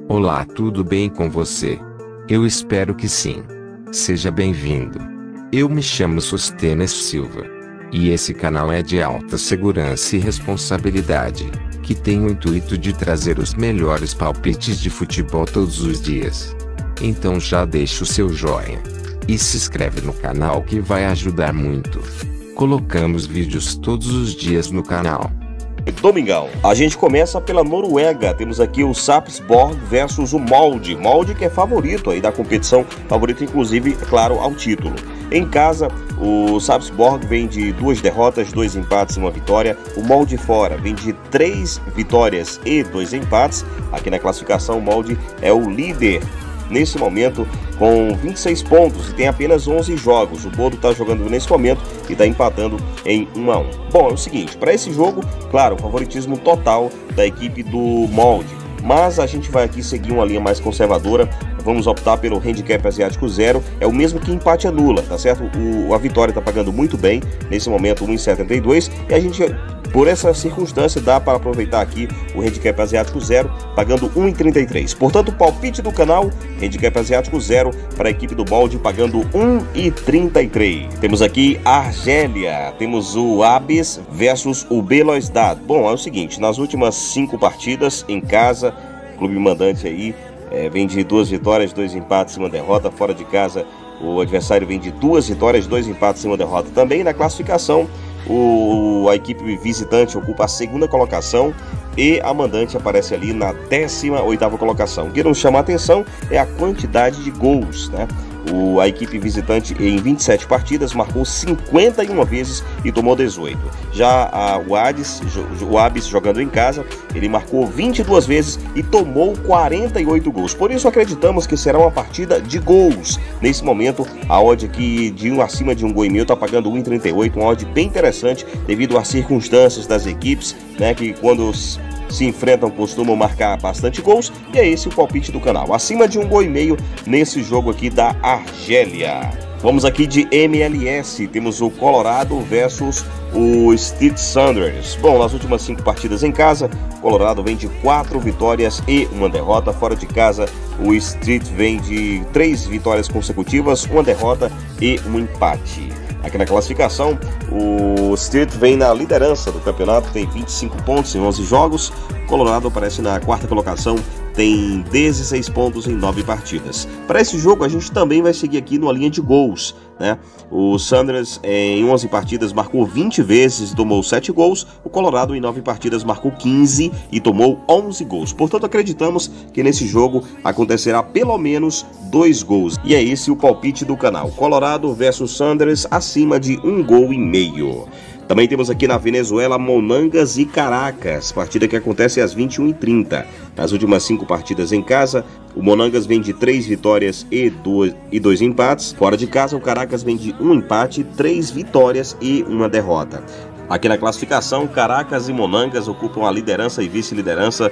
Olá, tudo bem com você? Eu espero que sim. Seja bem-vindo. Eu me chamo Sostenes Silva. E esse canal é de alta segurança e responsabilidade, que tem o intuito de trazer os melhores palpites de futebol todos os dias. Então já deixa o seu joinha. E se inscreve no canal que vai ajudar muito. Colocamos vídeos todos os dias no canal. Domingão, a gente começa pela Noruega. Temos aqui o Sarpsborg versus o Molde. Molde que é favorito aí da competição, favorito inclusive, é claro, ao título. Em casa, o Sarpsborg vem de 2 derrotas, 2 empates e 1 vitória. O Molde fora vem de 3 vitórias e 2 empates. Aqui na classificação, o Molde é o líder nesse momento com 26 pontos e tem apenas 11 jogos. O Bodo está jogando nesse momento e está empatando em 1-1. Bom, é o seguinte, para esse jogo, claro, o favoritismo total da equipe do Molde. Mas a gente vai aqui seguir uma linha mais conservadora. Vamos optar pelo handicap asiático 0. É o mesmo que empate anula, tá certo? A vitória está pagando muito bem. Nesse momento 1,72. E a gente, por essa circunstância, dá para aproveitar aqui o handicap asiático 0, pagando 1,33. Portanto, o palpite do canal, handicap asiático 0 para a equipe do Molde, pagando 1,33. Temos aqui a Argélia, temos o Abis versus o Belouizdad. Bom, é o seguinte, nas últimas 5 partidas em casa, o clube mandante aí vem de 2 vitórias, 2 empates e 1 derrota. Fora de casa, o adversário vem de 2 vitórias, 2 empates e 1 derrota. Também na classificação, a equipe visitante ocupa a 2ª colocação e a mandante aparece ali na 18ª colocação. O que nos chama a atenção é a quantidade de gols, né? A equipe visitante em 27 partidas marcou 51 vezes e tomou 18. Já o Abis jogando em casa, ele marcou 22 vezes e tomou 48 gols. Por isso acreditamos que será uma partida de gols. Nesse momento, a odd aqui acima de 1,5 gol está pagando 1,38, uma odd bem interessante devido às circunstâncias das equipes, né, que quando se enfrentam costumam marcar bastante gols, e é esse o palpite do canal, acima de 1,5 gol nesse jogo aqui da Argélia. Vamos aqui de MLS, temos o Colorado versus o Street Sounders. Bom, nas últimas 5 partidas em casa, o Colorado vem de 4 vitórias e 1 derrota. Fora de casa, o Street vem de 3 vitórias consecutivas, 1 derrota e 1 empate. Aqui na classificação, o Street vem na liderança do campeonato, tem 25 pontos em 11 jogos. O Colorado aparece na 4ª colocação, tem 16 pontos em 9 partidas. Para esse jogo, a gente também vai seguir aqui numa linha de gols, né? O Sounders em 11 partidas marcou 20 vezes e tomou 7 gols. O Colorado em 9 partidas marcou 15 e tomou 11 gols. Portanto, acreditamos que nesse jogo acontecerá pelo menos 2 gols. E é esse o palpite do canal. Colorado versus Sounders acima de 1,5 gol. Também temos aqui na Venezuela Monagas e Caracas, partida que acontece às 21h30. Nas últimas 5 partidas em casa, o Monagas vem de 3 vitórias e 2 empates. Fora de casa, o Caracas vem de 1 empate, 3 vitórias e 1 derrota. Aqui na classificação, Caracas e Monagas ocupam a liderança e vice-liderança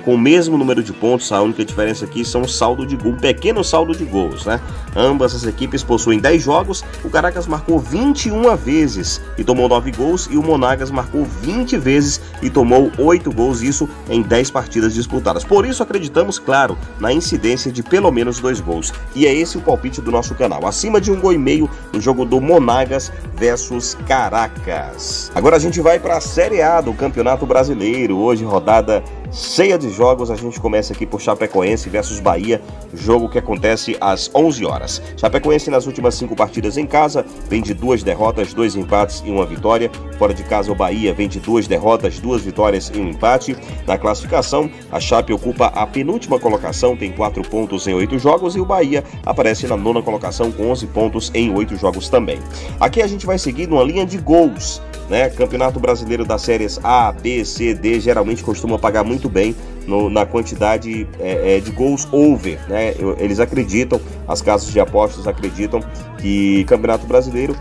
com o mesmo número de pontos. A única diferença aqui são o saldo de gol, um pequeno saldo de gols, né? Ambas as equipes possuem 10 jogos. O Caracas marcou 21 vezes e tomou 9 gols, e o Monagas marcou 20 vezes e tomou 8 gols, isso em 10 partidas disputadas. Por isso acreditamos, claro, na incidência de pelo menos 2 gols. E é esse o palpite do nosso canal, acima de 1,5 gol no jogo do Monagas versus Caracas. Agora a gente vai para a Série A do Campeonato Brasileiro. Hoje, rodada cheia de jogos. A gente começa aqui por Chapecoense versus Bahia, jogo que acontece às 11 horas. Chapecoense nas últimas 5 partidas em casa vem de 2 derrotas, 2 empates e 1 vitória. Fora de casa, o Bahia vem de 2 derrotas, 2 vitórias e 1 empate. Na classificação, a Chape ocupa a penúltima colocação, tem 4 pontos em 8 jogos, e o Bahia aparece na 9ª colocação com 11 pontos em 8 jogos também. Aqui a gente vai seguir numa linha de gols, né? Campeonato Brasileiro das séries A, B, C, D geralmente costuma pagar muito bem na quantidade de gols over, né? Eles acreditam, as casas de apostas acreditam que Campeonato Brasileiro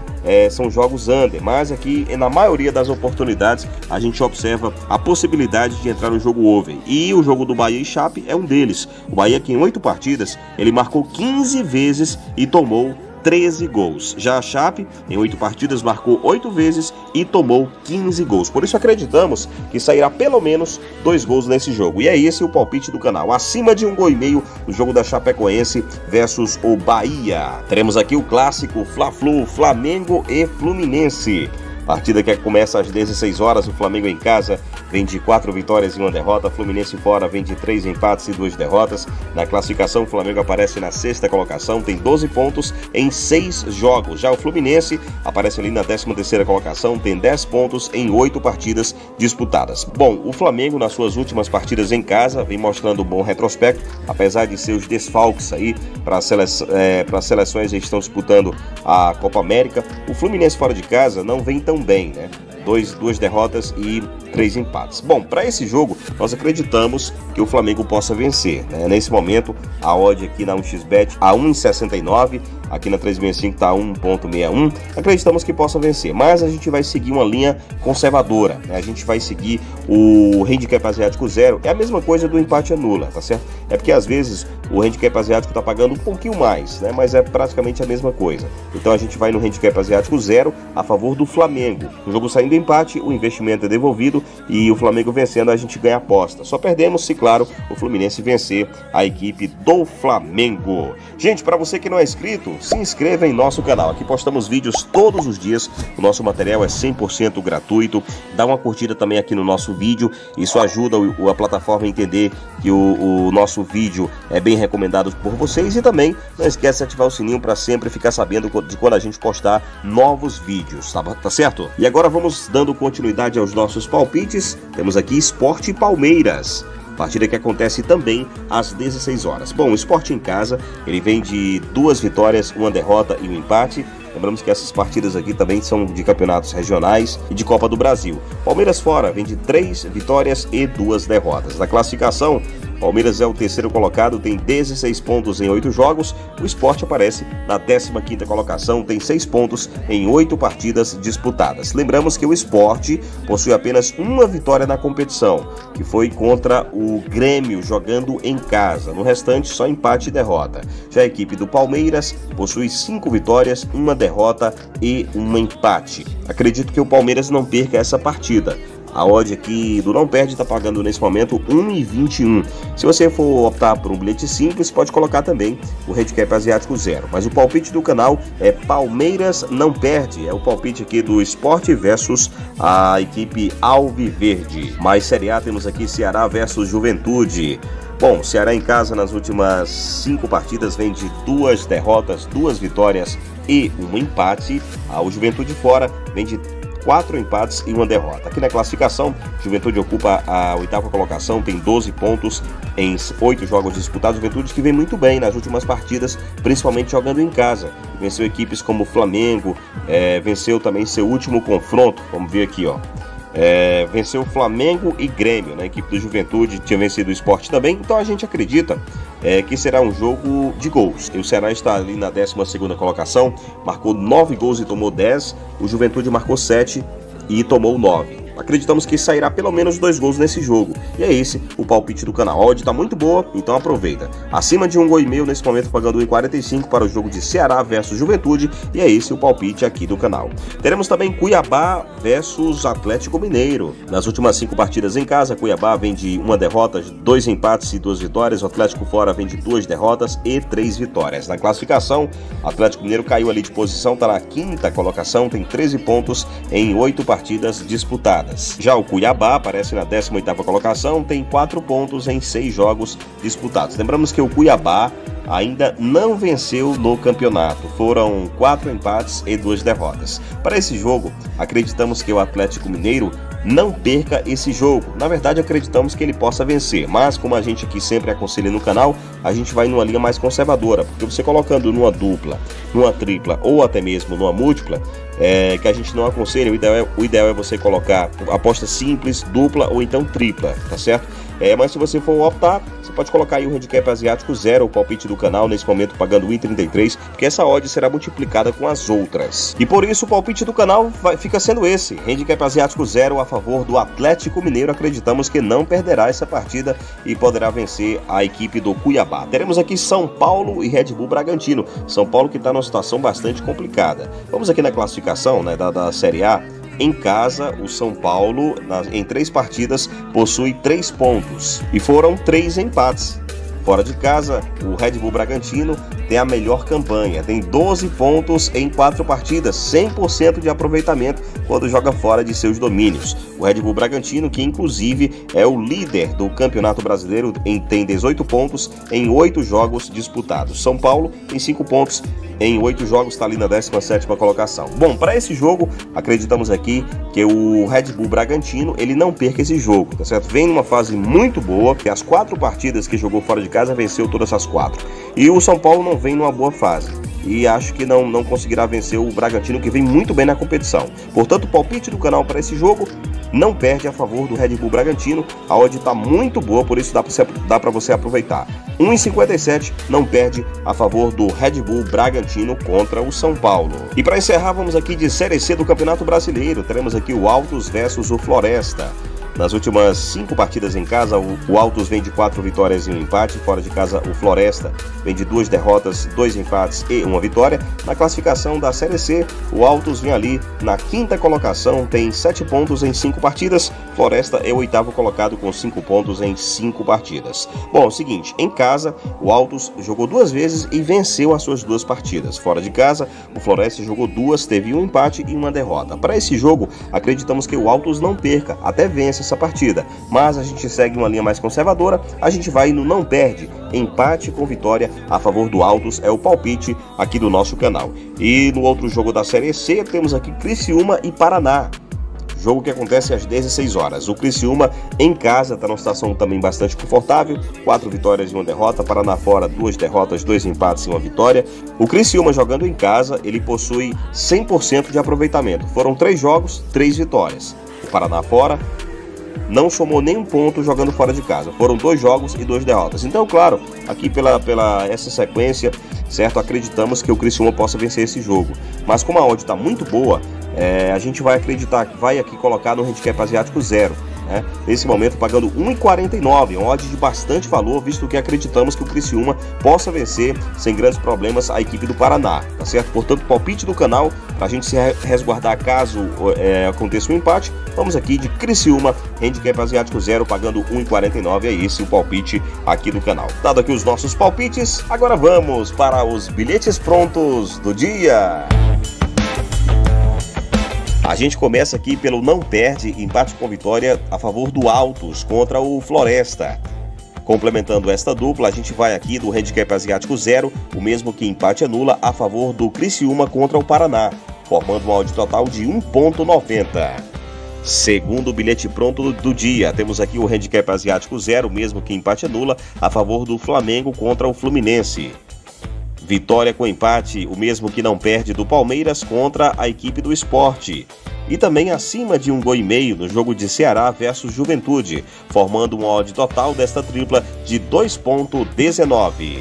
são jogos under, mas aqui na maioria das oportunidades a gente observa a possibilidade de entrar no jogo over, e o jogo do Bahia e Chape é um deles. O Bahia, que em 8 partidas ele marcou 15 vezes e tomou 13 gols. Já a Chape, em 8 partidas, marcou 8 vezes e tomou 15 gols. Por isso acreditamos que sairá pelo menos 2 gols nesse jogo. E é esse o palpite do canal. Acima de 1,5 gols no jogo da Chapecoense versus o Bahia. Teremos aqui o clássico Fla-Flu, Flamengo e Fluminense. Partida que começa às 16 horas, o Flamengo em casa vem de 4 vitórias e 1 derrota, Fluminense fora vem de 3 empates e 2 derrotas. Na classificação, o Flamengo aparece na 6ª colocação, tem 12 pontos em 6 jogos. Já o Fluminense aparece ali na 13ª colocação, tem 10 pontos em 8 partidas disputadas. Bom, o Flamengo nas suas últimas partidas em casa vem mostrando um bom retrospecto, apesar de seus desfalques aí para as seleções que estão disputando a Copa América. O Fluminense fora de casa não vem tão bem, né? 2 derrotas e 3 empates. Bom, para esse jogo, nós acreditamos que o Flamengo possa vencer, né? Nesse momento, a odd aqui na 1xBet a 1,69, aqui na 365 está 1,61. Acreditamos que possa vencer, mas a gente vai seguir uma linha conservadora, né? A gente vai seguir o handicap asiático 0, é a mesma coisa do empate anula, tá certo? É porque às vezes o handicap asiático está pagando um pouquinho mais, né? Mas é praticamente a mesma coisa. Então a gente vai no handicap asiático 0 a favor do Flamengo. O jogo saindo empate, o investimento é devolvido e o Flamengo vencendo a gente ganha aposta. Só perdemos se, claro, o Fluminense vencer a equipe do Flamengo. Gente, para você que não é inscrito, se inscreva em nosso canal. Aqui postamos vídeos todos os dias. O nosso material é 100% gratuito. Dá uma curtida também aqui no nosso vídeo. Isso ajuda a plataforma a entender que o nosso vídeo é bem recomendado por vocês. E também não esquece de ativar o sininho para sempre ficar sabendo de quando a gente postar novos vídeos, tá certo? E agora vamos dando continuidade aos nossos palpites. Temos aqui Sport e Palmeiras. Partida que acontece também às 16 horas. Bom, o Sport em casa, ele vem de 2 vitórias, 1 derrota e 1 empate. Lembramos que essas partidas aqui também são de campeonatos regionais e de Copa do Brasil. Palmeiras fora vem de 3 vitórias e 2 derrotas. Na classificação, Palmeiras é o 3º colocado, tem 16 pontos em 8 jogos. O Sport aparece na 15ª colocação, tem 6 pontos em 8 partidas disputadas. Lembramos que o Sport possui apenas 1 vitória na competição, que foi contra o Grêmio jogando em casa. No restante, só empate e derrota. Já a equipe do Palmeiras possui 5 vitórias, 1 derrota e 1 empate. Acredito que o Palmeiras não perca essa partida. A odd aqui do não perde está pagando nesse momento 1,21. Se você for optar por um bilhete simples, pode colocar também o handicap asiático 0. Mas o palpite do canal é Palmeiras não perde. É o palpite aqui do Sport versus a equipe Alviverde. Mais Série A temos aqui Ceará versus Juventude. Bom, Ceará em casa nas últimas 5 partidas vem de 2 derrotas, 2 vitórias e 1 empate. O Juventude fora vem de 4 empates e 1 derrota. Aqui na classificação, Juventude ocupa a 8ª colocação, tem 12 pontos em 8 jogos disputados. Juventude que vem muito bem nas últimas partidas, principalmente jogando em casa. Venceu equipes como Flamengo, venceu também seu último confronto, vamos ver aqui, ó. Venceu Flamengo e Grêmio, né? A equipe do Juventude tinha vencido o Sport também, então a gente acredita que será um jogo de gols. O Ceará está ali na 12ª colocação, marcou 9 gols e tomou 10, o Juventude marcou 7 e tomou 9. Acreditamos que sairá pelo menos 2 gols nesse jogo. E é esse o palpite do canal. A odd está muito boa, então aproveita. Acima de 1,5 gols nesse momento, pagando 1,45 para o jogo de Ceará versus Juventude. E é esse o palpite aqui do canal. Teremos também Cuiabá versus Atlético Mineiro. Nas últimas 5 partidas em casa, Cuiabá vem de 1 derrota, 2 empates e 2 vitórias. O Atlético fora vem de 2 derrotas e 3 vitórias. Na classificação, o Atlético Mineiro caiu ali de posição, está na 5ª colocação, tem 13 pontos em 8 partidas disputadas. Já o Cuiabá aparece na 18ª colocação, tem 4 pontos em 6 jogos disputados. Lembramos que o Cuiabá ainda não venceu no campeonato. Foram 4 empates e 2 derrotas. Para esse jogo, acreditamos que o Atlético Mineiro não perca esse jogo. Na verdade, acreditamos que ele possa vencer, mas como a gente aqui sempre aconselha no canal, a gente vai numa linha mais conservadora, porque você colocando numa dupla, numa tripla ou até mesmo numa múltipla, que a gente não aconselha, o ideal é você colocar aposta simples, dupla ou então tripla, tá certo? Mas se você for optar, você pode colocar aí o handicap asiático 0, o palpite do canal, nesse momento pagando 1,33, porque essa odd será multiplicada com as outras. E por isso o palpite do canal fica sendo esse, handicap asiático 0 a favor do Atlético Mineiro. Acreditamos que não perderá essa partida e poderá vencer a equipe do Cuiabá. Teremos aqui São Paulo e Red Bull Bragantino. São Paulo que está numa situação bastante complicada. Vamos aqui na classificação, né, da Série A. Em casa, o São Paulo, em 3 partidas, possui 3 pontos e foram 3 empates. Fora de casa, o Red Bull Bragantino tem a melhor campanha, tem 12 pontos em 4 partidas, 100% de aproveitamento quando joga fora de seus domínios. O Red Bull Bragantino, que inclusive é o líder do Campeonato Brasileiro, tem 18 pontos em 8 jogos disputados. São Paulo tem 5 pontos em 8 jogos, está ali na 17ª colocação. Bom, para esse jogo, acreditamos aqui que o Red Bull Bragantino, ele não perca esse jogo, tá certo? Vem numa fase muito boa, que as 4 partidas que jogou fora de casa, venceu todas as 4. E o São Paulo não vem numa boa fase. E acho que não conseguirá vencer o Bragantino, que vem muito bem na competição. Portanto, o palpite do canal para esse jogo não perde a favor do Red Bull Bragantino. A odd está muito boa, por isso dá para você aproveitar. 1,57 não perde a favor do Red Bull Bragantino contra o São Paulo. E para encerrar, vamos aqui de Série C do Campeonato Brasileiro. Teremos aqui o Altos versus o Floresta. Nas últimas 5 partidas em casa, o Altos vem de 4 vitórias e 1 empate. Fora de casa, o Floresta vem de 2 derrotas, 2 empates e 1 vitória. Na classificação da Série C, o Altos vem ali na 5ª colocação, tem 7 pontos em 5 partidas. Floresta é o 8º colocado com 5 pontos em 5 partidas. Bom, é o seguinte, em casa, o Altos jogou 2 vezes e venceu as suas 2 partidas. Fora de casa, o Floresta jogou 2, teve 1 empate e 1 derrota. Para esse jogo, acreditamos que o Altos não perca, até vence essa partida, mas a gente segue uma linha mais conservadora, a gente vai no não perde, empate com vitória a favor do Altos, é o palpite aqui do nosso canal. E no outro jogo da Série C, temos aqui Criciúma e Paraná. Jogo que acontece às 16 horas. O Criciúma em casa está numa situação também bastante confortável, 4 vitórias e 1 derrota. Paraná fora, 2 derrotas, 2 empates e 1 vitória. O Criciúma jogando em casa, ele possui 100% de aproveitamento. Foram 3 jogos, 3 vitórias. O Paraná fora não somou nenhum ponto jogando fora de casa. Foram 2 jogos e 2 derrotas. Então, claro, aqui pela essa sequência, certo, acreditamos que o Criciúma possa vencer esse jogo. Mas como a odd está muito boa, a gente vai acreditar que vai aqui colocar no handicap asiático 0. Né? Nesse momento pagando 1,49, um odd de bastante valor, visto que acreditamos que o Criciúma possa vencer sem grandes problemas a equipe do Paraná, tá certo? Portanto, palpite do canal, para a gente se resguardar caso aconteça um empate, vamos aqui de Criciúma, handicap asiático 0, pagando 1,49, é esse o palpite aqui do canal. Dado aqui os nossos palpites, agora vamos para os bilhetes prontos do dia. A gente começa aqui pelo não perde, empate com vitória a favor do Altos contra o Floresta. Complementando esta dupla, a gente vai aqui do handicap asiático 0, o mesmo que empate anula, a favor do Criciúma contra o Paraná, formando uma odd total de 1,90. Segundo bilhete pronto do dia, temos aqui o handicap asiático 0, o mesmo que empate anula, a favor do Flamengo contra o Fluminense. Vitória com empate, o mesmo que não perde do Palmeiras contra a equipe do Sport. E também acima de 1,5 no jogo de Ceará versus Juventude, formando uma odd total desta tripla de 2,19.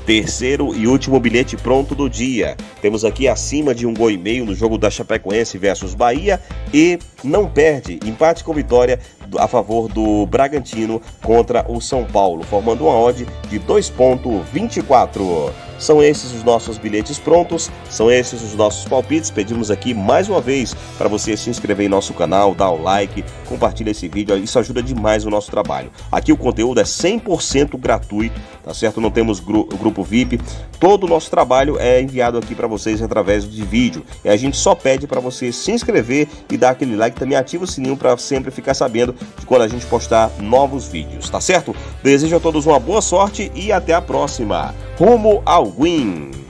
Terceiro e último bilhete pronto do dia. Temos aqui acima de 1,5 no jogo da Chapecoense versus Bahia e não perde, empate com vitória a favor do Bragantino contra o São Paulo, formando uma odd de 2,24. São esses os nossos bilhetes prontos, são esses os nossos palpites. Pedimos aqui mais uma vez para você se inscrever em nosso canal, dar o like, compartilhar esse vídeo, isso ajuda demais o nosso trabalho. Aqui o conteúdo é 100% gratuito, tá certo? Não temos grupo VIP, todo o nosso trabalho é enviado aqui para vocês através de vídeo. E a gente só pede para você se inscrever e dar aquele like, também ativa o sininho para sempre ficar sabendo de quando a gente postar novos vídeos, tá certo? Desejo a todos uma boa sorte e até a próxima. Rumo ao win!